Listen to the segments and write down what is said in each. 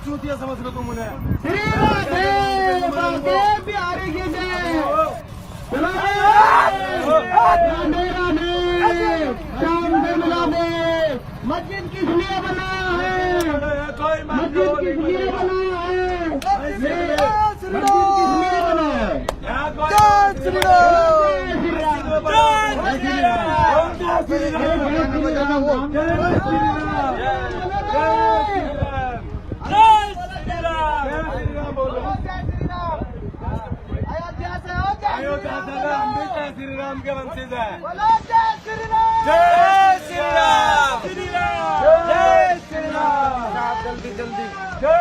चूतिया समझ लो तुम उन्हें। बिहारी की जय। मस्जिद किस लिए बना है? मस्जिद किस लिए बना है? मस्जिद किस लिए बना है? अयोध्या से हम भी जय श्री राम के वंशज है। जय श्री राम। जय श्री राम। जय श्री राम। जल्दी जल्दी जय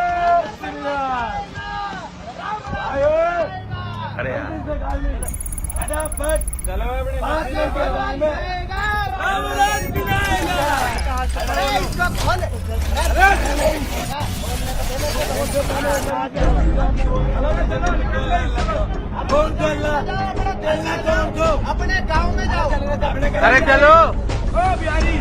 श्री राम। आयो अरे यार फटाफट चलो अपने अपने गांव में जाओ। अरे चलो ओ बिहारी